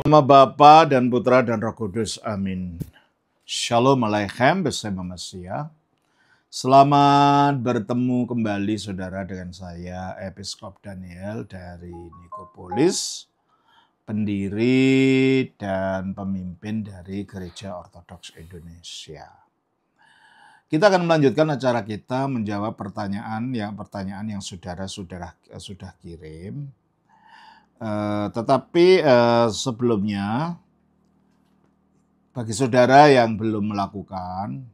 Nama Bapa dan Putra dan Roh Kudus. Amin. Shalom Aleichem bersama Mesia. Selamat bertemu kembali saudara dengan saya Episkop Daniel dari Nikopolis, pendiri dan pemimpin dari Gereja Ortodoks Indonesia. Kita akan melanjutkan acara kita menjawab pertanyaan yang saudara sudah kirim. Tetapi sebelumnya, bagi saudara yang belum melakukan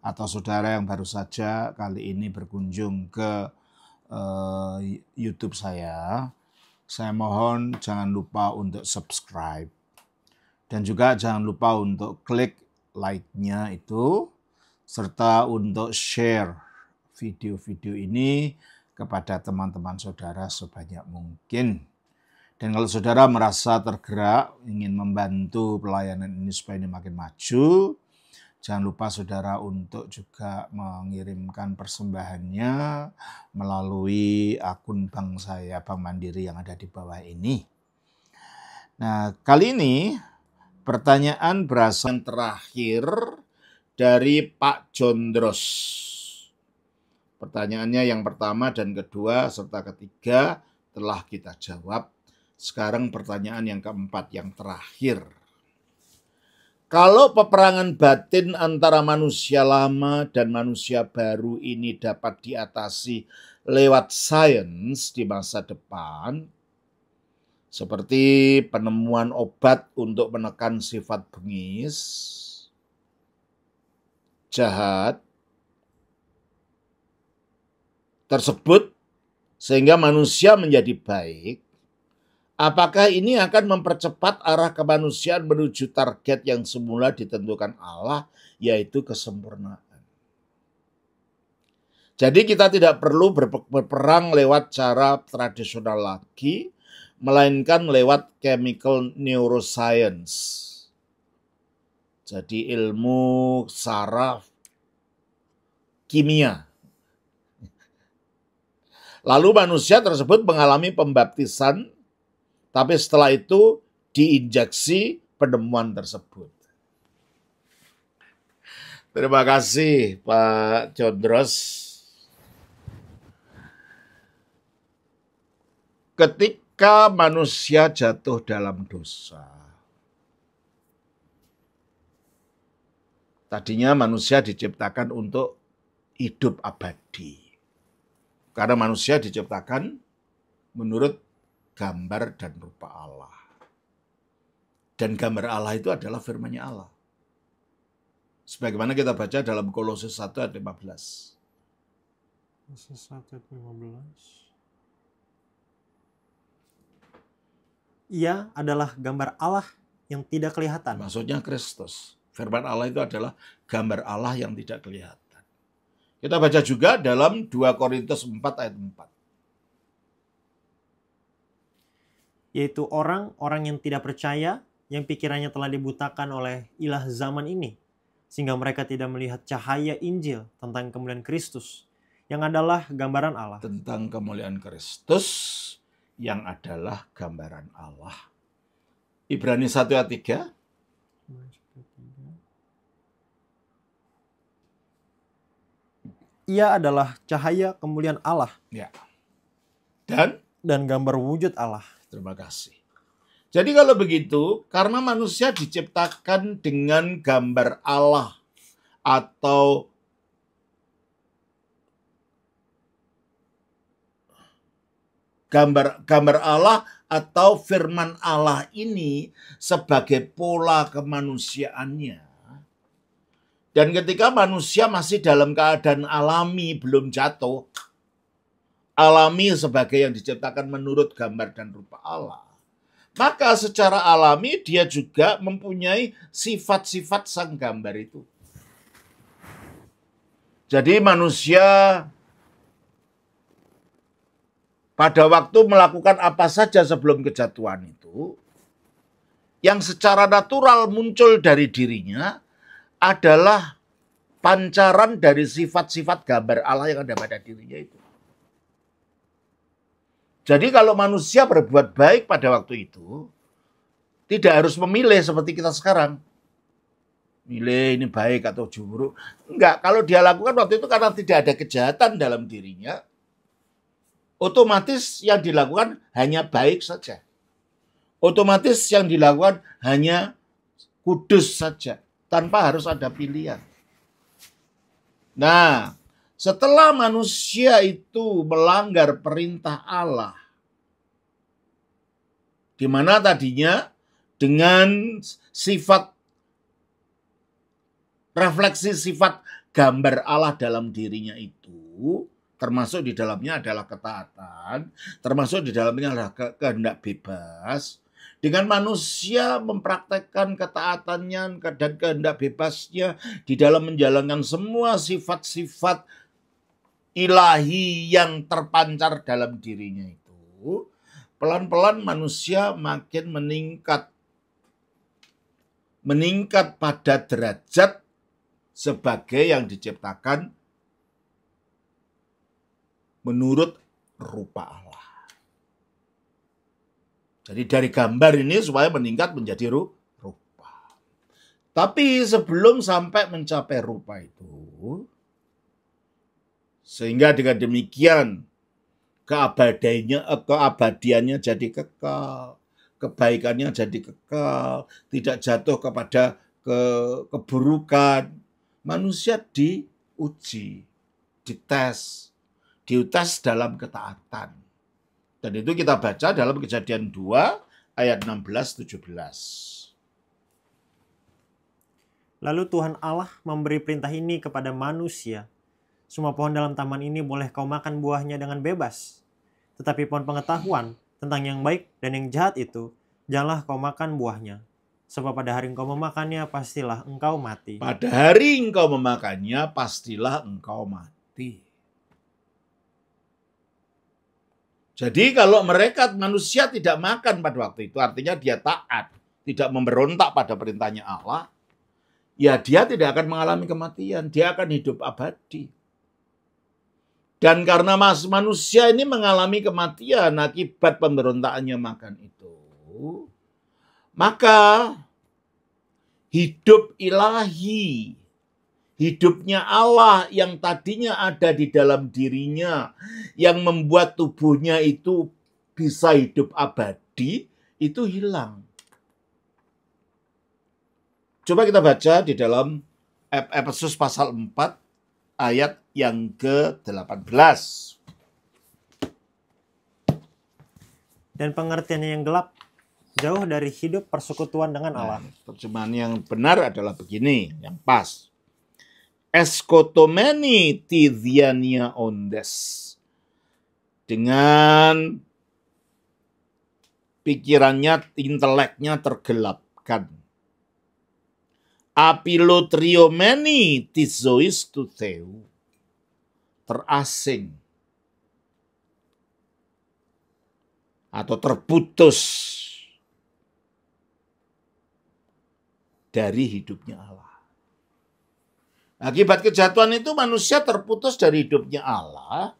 atau saudara yang baru saja kali ini berkunjung ke YouTube saya mohon jangan lupa untuk subscribe dan juga jangan lupa untuk klik like-nya itu serta untuk share video-video ini kepada teman-teman saudara sebanyak mungkin. Dan kalau saudara merasa tergerak ingin membantu pelayanan ini supaya ini makin maju, jangan lupa saudara untuk juga mengirimkan persembahannya melalui akun bank saya, Bank Mandiri yang ada di bawah ini. Nah, kali ini pertanyaan berasal terakhir dari Pak Jondros. Pertanyaannya yang pertama dan kedua serta ketiga telah kita jawab. Sekarang pertanyaan yang keempat, yang terakhir. Kalau peperangan batin antara manusia lama dan manusia baru ini dapat diatasi lewat sains di masa depan, seperti penemuan obat untuk menekan sifat bengis, jahat, tersebut sehingga manusia menjadi baik, apakah ini akan mempercepat arah kemanusiaan menuju target yang semula ditentukan Allah, yaitu kesempurnaan? Jadi kita tidak perlu berperang lewat cara tradisional lagi, melainkan lewat chemical neuroscience. Jadi ilmu saraf kimia. Lalu manusia tersebut mengalami pembaptisan, tapi setelah itu diinjeksi penemuan tersebut. Terima kasih Pak Jondros. Ketika manusia jatuh dalam dosa, tadinya manusia diciptakan untuk hidup abadi. Karena manusia diciptakan menurut gambar dan rupa Allah. Dan gambar Allah itu adalah firman-Nya Allah. Sebagaimana kita baca dalam Kolose 1 ayat 15. Kolose 1 ayat 15. Ia adalah gambar Allah yang tidak kelihatan. Maksudnya Kristus. Firman Allah itu adalah gambar Allah yang tidak kelihatan. Kita baca juga dalam 2 Korintus 4 ayat 4. Yaitu orang-orang yang tidak percaya, yang pikirannya telah dibutakan oleh ilah zaman ini, sehingga mereka tidak melihat cahaya Injil tentang kemuliaan Kristus, yang adalah gambaran Allah. Tentang kemuliaan Kristus, yang adalah gambaran Allah. Ibrani 1 ayat 3. Ia adalah cahaya kemuliaan Allah. Ya. Dan gambar wujud Allah. Terima kasih. Jadi kalau begitu, karena manusia diciptakan dengan gambar Allah atau gambar Allah atau firman Allah ini sebagai pola kemanusiaannya. Dan ketika manusia masih dalam keadaan alami, belum jatuh, alami sebagai yang diciptakan menurut gambar dan rupa Allah, maka secara alami dia juga mempunyai sifat-sifat sang gambar itu. Jadi manusia pada waktu melakukan apa saja sebelum kejatuhan itu, yang secara natural muncul dari dirinya adalah pancaran dari sifat-sifat gambar Allah yang ada pada dirinya itu. Jadi kalau manusia berbuat baik pada waktu itu, tidak harus memilih seperti kita sekarang. Milih ini baik atau buruk. Enggak, kalau dia lakukan waktu itu karena tidak ada kejahatan dalam dirinya, otomatis yang dilakukan hanya baik saja. Otomatis yang dilakukan hanya kudus saja, tanpa harus ada pilihan. Nah, setelah manusia itu melanggar perintah Allah, di mana tadinya dengan sifat refleksi sifat gambar Allah dalam dirinya itu, termasuk di dalamnya adalah ketaatan, termasuk di dalamnya adalah kehendak bebas. Dengan manusia mempraktekkan ketaatannya dan kehendak bebasnya di dalam menjalankan semua sifat-sifat ilahi yang terpancar dalam dirinya itu, pelan-pelan manusia makin meningkat pada derajat sebagai yang diciptakan menurut rupa Allah. Jadi dari gambar ini supaya meningkat menjadi rupa. Tapi sebelum sampai mencapai rupa itu, sehingga dengan demikian keabadiannya jadi kekal, kebaikannya jadi kekal, tidak jatuh kepada keburukan, manusia diuji, dites dalam ketaatan. Dan itu kita baca dalam Kejadian 2 ayat 16-17. Lalu Tuhan Allah memberi perintah ini kepada manusia. Semua pohon dalam taman ini boleh kau makan buahnya dengan bebas. Tetapi pohon pengetahuan tentang yang baik dan yang jahat itu, janganlah kau makan buahnya. Sebab pada hari engkau memakannya, pastilah engkau mati. Pada hari engkau memakannya, pastilah engkau mati. Jadi kalau manusia tidak makan pada waktu itu, artinya dia taat, tidak memberontak pada perintahnya Allah, ya dia tidak akan mengalami kematian, dia akan hidup abadi. Dan karena manusia ini mengalami kematian akibat pemberontakannya makan itu, maka hidup ilahi, hidupnya Allah yang tadinya ada di dalam dirinya, yang membuat tubuhnya itu bisa hidup abadi, itu hilang. Coba kita baca di dalam Efesus pasal 4 ayat yang ke-18. Dan pengertiannya yang gelap, jauh dari hidup persekutuan dengan Allah. Terjemahan yang benar adalah begini, yang pas. Eskotomeni tidiania ondes. Dengan pikirannya, inteleknya tergelapkan. Apilotriomeni tizois tutheu. Terasing. Atau terputus dari hidupnya Allah. Akibat kejatuhan itu manusia terputus dari hidupnya Allah,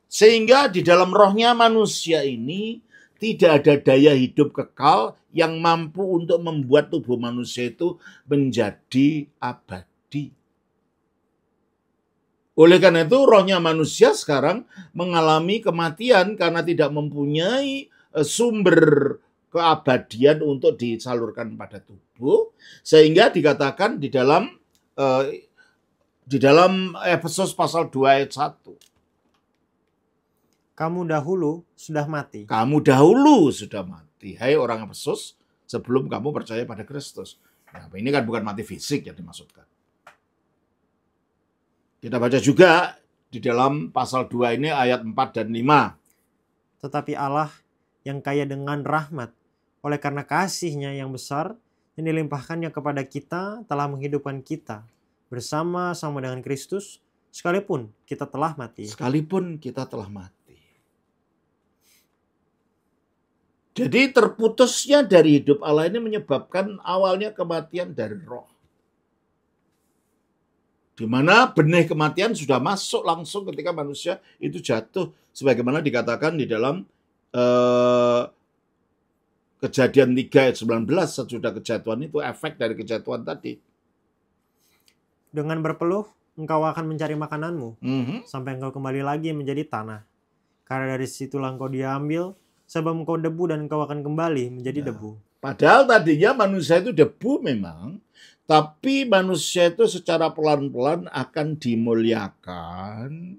sehingga di dalam rohnya manusia ini tidak ada daya hidup kekal yang mampu untuk membuat tubuh manusia itu menjadi abadi. Oleh karena itu rohnya manusia sekarang mengalami kematian karena tidak mempunyai sumber keabadian untuk disalurkan pada tubuh, sehingga dikatakan di dalam Efesus pasal 2 ayat 1. Kamu dahulu sudah mati. Kamu dahulu sudah mati. Hai orang Efesus, sebelum kamu percaya pada Kristus. Nah, ini kan bukan mati fisik yang dimaksudkan. Kita baca juga di dalam pasal 2 ini ayat 4 dan 5. Tetapi Allah yang kaya dengan rahmat, oleh karena kasih-Nya yang besar, yang dilimpahkannya kepada kita, telah menghidupkan kita bersama-sama dengan Kristus, sekalipun kita telah mati. Sekalipun kita telah mati. Jadi terputusnya dari hidup Allah ini menyebabkan awalnya kematian dari roh. Di mana benih kematian sudah masuk langsung ketika manusia itu jatuh. Sebagaimana dikatakan di dalam Kejadian 3 ayat 19, sesudah kejatuhan itu, efek dari kejatuhan tadi. Dengan berpeluh, engkau akan mencari makananmu, Mhm. sampai engkau kembali lagi menjadi tanah. Karena dari situlah engkau diambil, sebab engkau debu dan engkau akan kembali menjadi debu. Padahal tadinya manusia itu debu memang, tapi manusia itu secara pelan-pelan akan dimuliakan.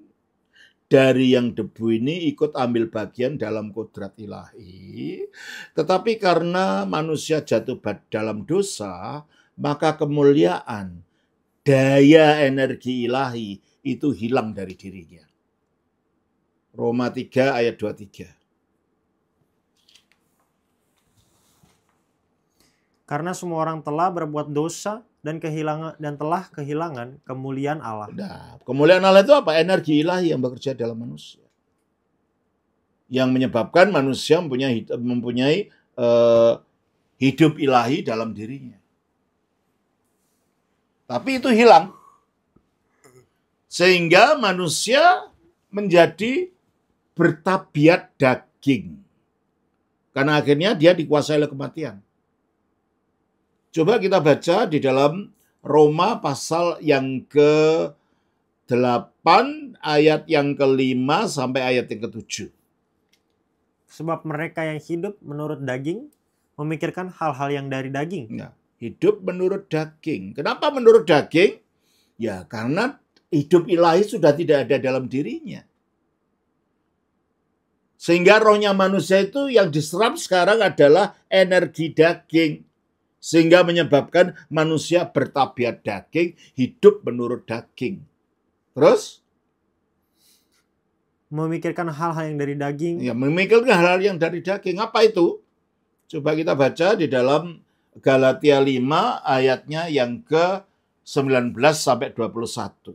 Dari yang debu ini ikut ambil bagian dalam kodrat ilahi. Tetapi karena manusia jatuh dalam dosa, maka kemuliaan, daya energi ilahi itu hilang dari dirinya. Roma 3 ayat 23. Karena semua orang telah berbuat dosa dan telah kehilangan kemuliaan Allah. Nah, kemuliaan Allah itu apa? Energi ilahi yang bekerja dalam manusia. Yang menyebabkan manusia mempunyai hidup ilahi dalam dirinya. Tapi itu hilang. Sehingga manusia menjadi bertabiat daging. Karena akhirnya dia dikuasai oleh kematian. Coba kita baca di dalam Roma pasal yang ke-8 ayat yang ke-5 sampai ayat yang ke-7. Sebab mereka yang hidup menurut daging memikirkan hal-hal yang dari daging. Nah, hidup menurut daging. Kenapa menurut daging? Ya, karena hidup ilahi sudah tidak ada dalam dirinya. Sehingga rohnya manusia itu yang diserap sekarang adalah energi daging. Sehingga menyebabkan manusia bertabiat daging, hidup menurut daging. Terus? Memikirkan hal-hal yang dari daging. Ya, memikirkan hal-hal yang dari daging. Apa itu? Coba kita baca di dalam Galatia 5 ayatnya yang ke-19 sampai 21.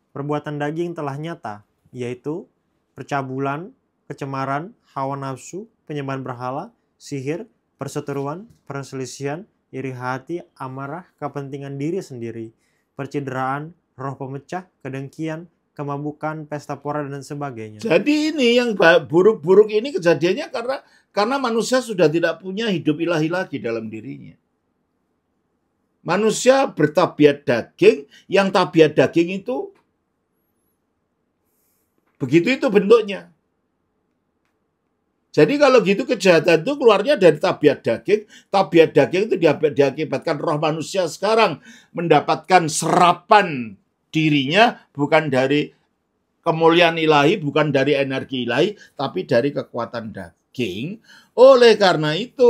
Perbuatan daging telah nyata, yaitu percabulan, kecemaran, hawa nafsu, penyembahan berhala, sihir, perseteruan, perselisihan, iri hati, amarah, kepentingan diri sendiri, percideraan, roh pemecah, kedengkian, kemabukan, pesta pora, dan sebagainya. Jadi ini yang buruk-buruk ini kejadiannya karena manusia sudah tidak punya hidup ilahi lagi dalam dirinya. Manusia bertabiat daging, yang tabiat daging itu begitu itu bentuknya. Jadi kalau gitu kejahatan itu keluarnya dari tabiat daging. Tabiat daging itu diakibatkan roh manusia sekarang mendapatkan serapan dirinya bukan dari kemuliaan ilahi, bukan dari energi ilahi, tapi dari kekuatan daging. Oleh karena itu,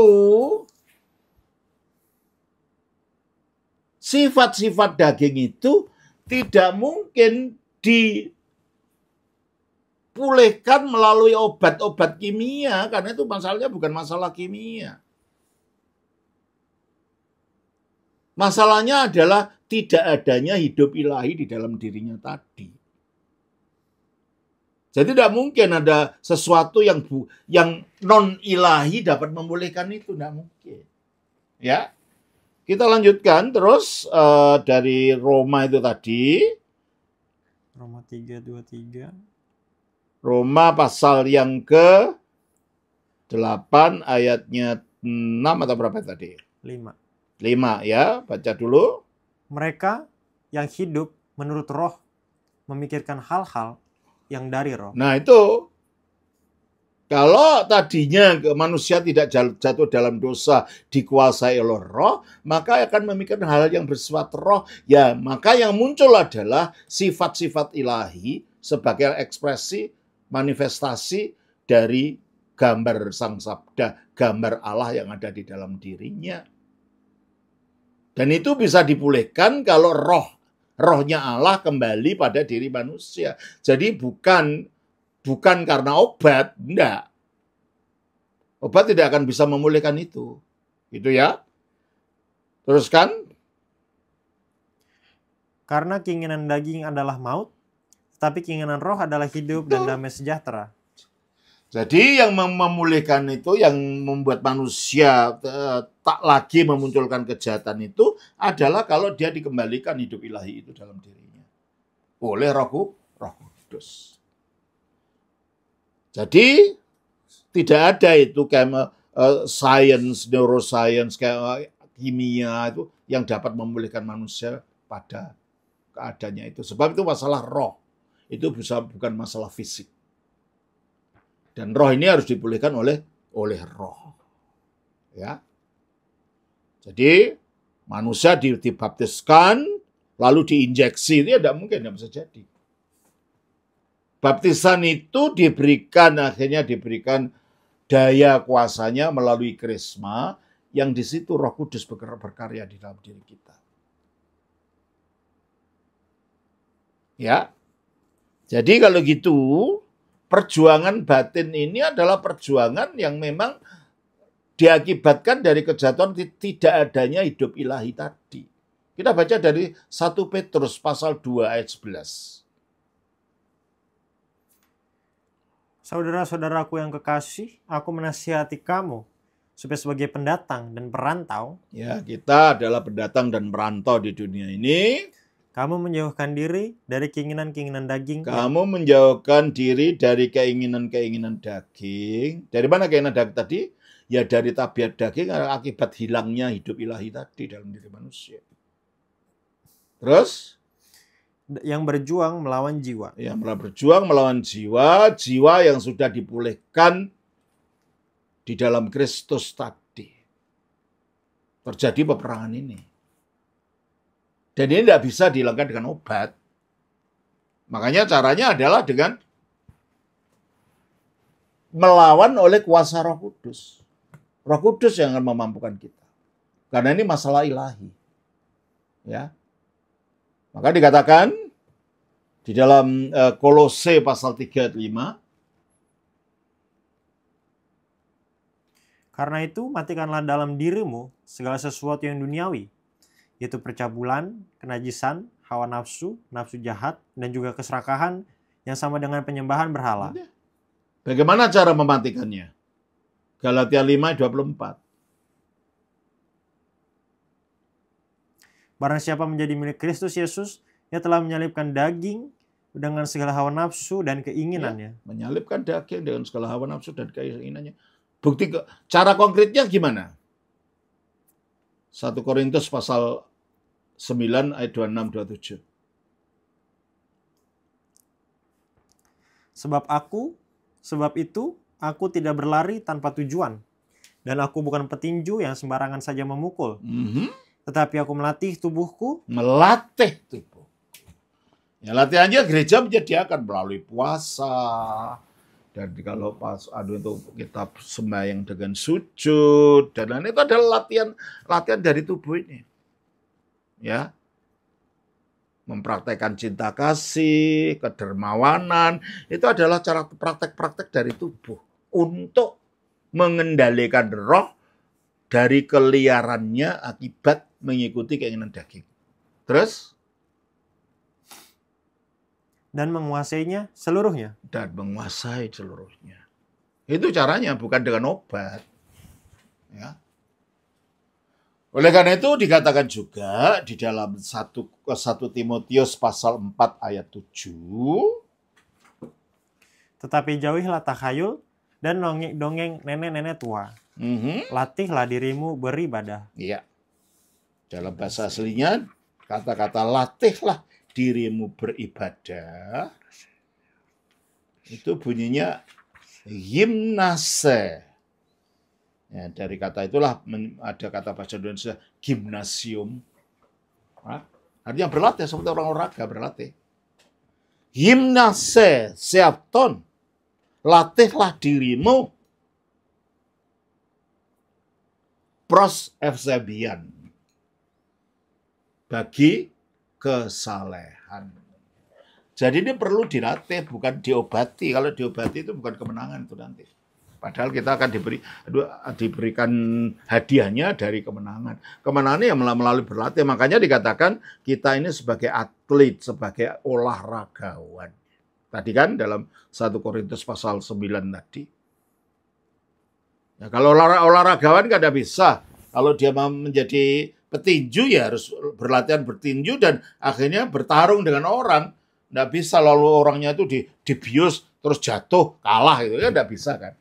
sifat-sifat daging itu tidak mungkin dipulihkan melalui obat-obat kimia, karena itu masalahnya bukan masalah kimia. Masalahnya adalah tidak adanya hidup ilahi di dalam dirinya tadi. Jadi tidak mungkin ada sesuatu yang non ilahi dapat memulihkan itu, tidak mungkin. Ya, kita lanjutkan terus dari Roma itu tadi. Roma 3:23. Roma pasal yang ke-8 ayatnya 6 atau berapa tadi? 5. 5 ya, baca dulu. Mereka yang hidup menurut roh memikirkan hal-hal yang dari roh. Nah itu, kalau tadinya manusia tidak jatuh dalam dosa dikuasai oleh roh, maka akan memikirkan hal yang bersifat roh. Ya, maka yang muncul adalah sifat-sifat ilahi sebagai ekspresi manifestasi dari gambar Sang Sabda, gambar Allah yang ada di dalam dirinya. Dan itu bisa dipulihkan kalau rohnya Allah kembali pada diri manusia. Jadi bukan karena obat, enggak. Obat tidak akan bisa memulihkan itu. Gitu ya. Teruskan. Karena keinginan daging adalah maut, tapi keinginan roh adalah hidup dan damai sejahtera. Jadi yang memulihkan itu, yang membuat manusia tak lagi memunculkan kejahatan itu adalah kalau dia dikembalikan hidup ilahi itu dalam dirinya. oleh Roh Kudus. Jadi tidak ada itu kayak science, neuroscience, kayak kimia itu yang dapat memulihkan manusia pada keadaannya itu. Sebab itu masalah roh. Itu bukan masalah fisik. Dan roh ini harus dipulihkan oleh roh. Ya. Jadi manusia dibaptiskan lalu diinjeksi, itu tidak mungkin, tidak bisa jadi. Baptisan itu akhirnya diberikan daya kuasanya melalui krisma, yang di situ Roh Kudus berkarya di dalam diri kita. Ya. Jadi kalau gitu, perjuangan batin ini adalah perjuangan yang memang diakibatkan dari kejatuhan tidak adanya hidup ilahi tadi. Kita baca dari 1 Petrus pasal 2 ayat 11. Saudara-saudaraku yang kekasih, aku menasihati kamu supaya sebagai pendatang dan perantau, ya, kita adalah pendatang dan perantau di dunia ini. Kamu menjauhkan diri dari keinginan-keinginan daging. Kamu menjauhkan diri dari keinginan-keinginan daging. Dari mana keinginan daging tadi? Ya dari tabiat daging akibat hilangnya hidup ilahi tadi dalam diri manusia. Terus? Yang berjuang melawan jiwa. Yang berjuang melawan jiwa, jiwa yang sudah dipulihkan di dalam Kristus tadi. Terjadi peperangan ini. Dan ini tidak bisa dihilangkan dengan obat. Makanya caranya adalah dengan melawan oleh kuasa Roh Kudus. Roh Kudus yang akan memampukan kita. Karena ini masalah ilahi. Ya. Maka dikatakan di dalam Kolose pasal 3 ayat 5. Karena itu matikanlah dalam dirimu segala sesuatu yang duniawi, yaitu percabulan, kenajisan, hawa nafsu, nafsu jahat, dan juga keserakahan yang sama dengan penyembahan berhala. Bagaimana cara mematikannya? Galatia 5 ayat 24. Barang siapa menjadi milik Kristus Yesus, ia telah menyalibkan daging dengan segala hawa nafsu dan keinginannya. Ya, menyalibkan daging dengan segala hawa nafsu dan keinginannya. Bukti cara konkretnya gimana? 1 Korintus pasal 9 ayat 26-27. Sebab itu aku tidak berlari tanpa tujuan, dan aku bukan petinju yang sembarangan saja memukul. Tetapi aku melatih tubuhku. Melatih tubuh. Ya, latihannya gereja menyediakan melalui puasa. Dan kalau itu kita sembahyang dengan sujud. Dan lain itu adalah latihan dari tubuh ini. Ya. Mempraktekkan cinta kasih, kedermawanan. Itu adalah cara praktek-praktek dari tubuh. Untuk mengendalikan roh dari keliarannya akibat mengikuti keinginan daging. Terus? Dan menguasainya seluruhnya. Dan menguasai seluruhnya. Itu caranya, bukan dengan obat. Ya. Oleh karena itu dikatakan juga di dalam 1 Timotius pasal 4 ayat 7. Tetapi jauhilah takhayul dan dongeng nenek-nenek tua. Latihlah dirimu beribadah. Iya. Dalam bahasa aslinya, kata-kata latihlah dirimu beribadah, itu bunyinya gimnase. Ya, dari kata itulah ada kata bahasa Indonesia gimnasium. Artinya berlatih, seperti orang olahraga berlatih. Gimnase seapton. Latihlah dirimu. Pros efsebian. Bagi kesalehan. Jadi ini perlu dilatih, bukan diobati. Kalau diobati itu bukan kemenangan itu nanti. Padahal kita akan diberikan hadiahnya dari kemenangan. Kemenangannya yang melalui berlatih. Makanya dikatakan kita ini sebagai atlet, sebagai olahragawan. Tadi kan dalam 1 Korintus pasal 9 tadi. Ya, kalau olahragawan kan tidak bisa. Kalau dia mau menjadi petinju ya harus berlatihan bertinju dan akhirnya bertarung dengan orang. Nggak bisa lalu orangnya itu dibius terus jatuh kalah gitu ya, nggak bisa kan.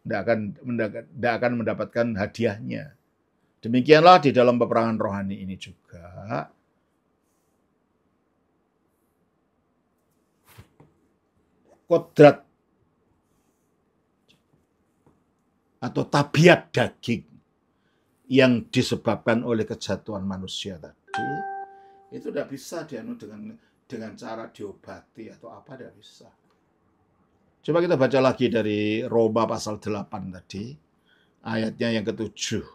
Nggak akan mendapatkan hadiahnya. Demikianlah di dalam peperangan rohani ini juga. Kodrat atau tabiat daging yang disebabkan oleh kejatuhan manusia tadi, itu tidak bisa dianu dengan cara diobati atau apa, tidak bisa. Coba kita baca lagi dari Roma pasal 8 tadi, ayatnya yang ke-7.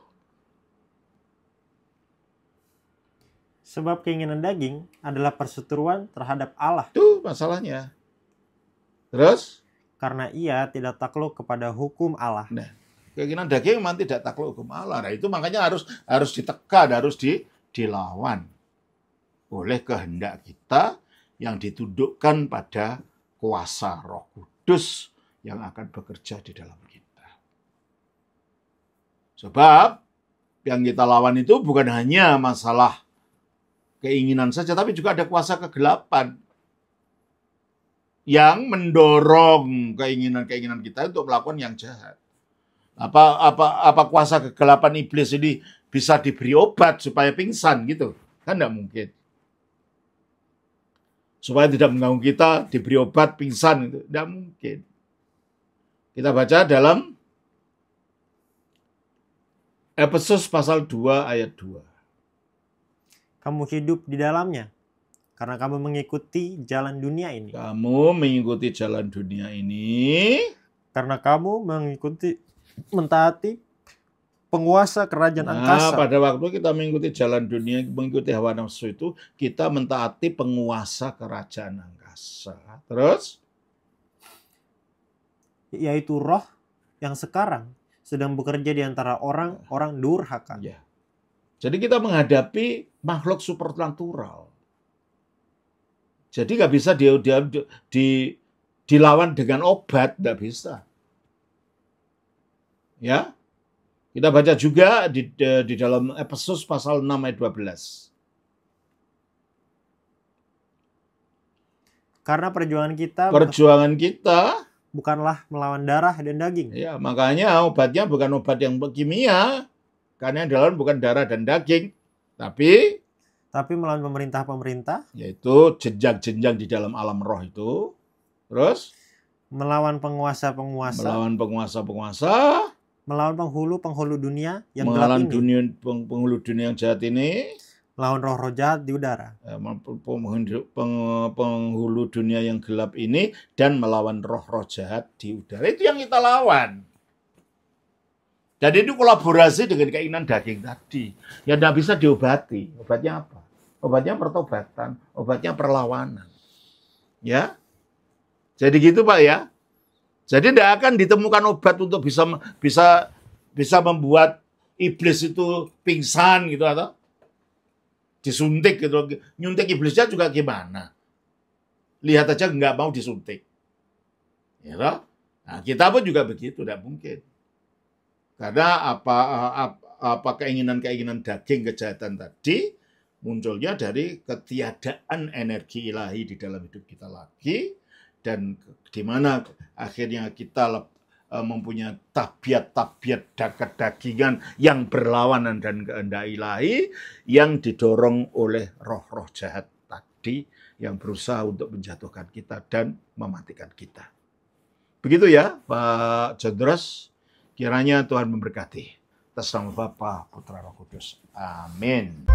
Sebab keinginan daging adalah perseteruan terhadap Allah. Itu masalahnya. Terus? Karena ia tidak takluk kepada hukum Allah. Nah, keinginan daging memang tidak takluk hukum Allah. Nah, itu makanya harus ditekan, harus dilawan oleh kehendak kita yang ditundukkan pada kuasa Roh Kudus yang akan bekerja di dalam kita. Sebab yang kita lawan itu bukan hanya masalah keinginan saja, tapi juga ada kuasa kegelapan yang mendorong keinginan-keinginan kita untuk melakukan yang jahat. Apa kuasa kegelapan iblis ini bisa diberi obat supaya pingsan gitu? Kan tidak mungkin. Supaya tidak mengganggu kita, diberi obat pingsan itu tidak mungkin. Kita baca dalam Efesus pasal 2 ayat 2. Kamu hidup di dalamnya karena kamu mengikuti jalan dunia ini. Kamu mengikuti jalan dunia ini karena kamu mentaati penguasa kerajaan angkasa. Pada waktu kita mengikuti jalan dunia, mengikuti hawa nafsu itu, kita mentaati penguasa kerajaan angkasa. Terus? Yaitu roh yang sekarang sedang bekerja di antara orang-orang durhaka. Ya. Jadi kita menghadapi makhluk supernatural. Jadi nggak bisa dilawan dengan obat, nggak bisa. Ya, kita baca juga di dalam Efesus pasal 6 ayat 12. Karena perjuangan kita bukanlah melawan darah dan daging. Ya, makanya obatnya bukan obat yang kimia, karena yang dalam bukan darah dan daging, tapi melawan pemerintah-pemerintah, yaitu jenjang-jenjang di dalam alam roh itu. Terus melawan penguasa-penguasa, melawan penghulu-penghulu dunia yang gelap ini, penghulu dunia yang jahat ini, melawan roh-roh jahat di udara, penghulu dunia yang gelap ini, dan melawan roh-roh jahat di udara. Itu yang kita lawan. Jadi itu kolaborasi dengan keinginan daging tadi. Ya tidak bisa diobati. Obatnya apa? Obatnya pertobatan, obatnya perlawanan. Ya. Jadi gitu Pak ya. Jadi tidak akan ditemukan obat untuk bisa membuat iblis itu pingsan gitu atau disuntik gitu. Nyuntik iblisnya juga gimana? Lihat aja nggak mau disuntik. Ya toh? Nah, kita pun juga begitu, tidak mungkin. Karena apa keinginan-keinginan daging kejahatan tadi munculnya dari ketiadaan energi ilahi di dalam hidup kita lagi, dan di mana akhirnya kita mempunyai tabiat-tabiat kedagingan yang berlawanan dan kehendak ilahi yang didorong oleh roh-roh jahat tadi yang berusaha untuk menjatuhkan kita dan mematikan kita. Begitu ya Pak Jondros, kiranya Tuhan memberkati. Atas nama Bapa, Putra, Roh Kudus. Amin.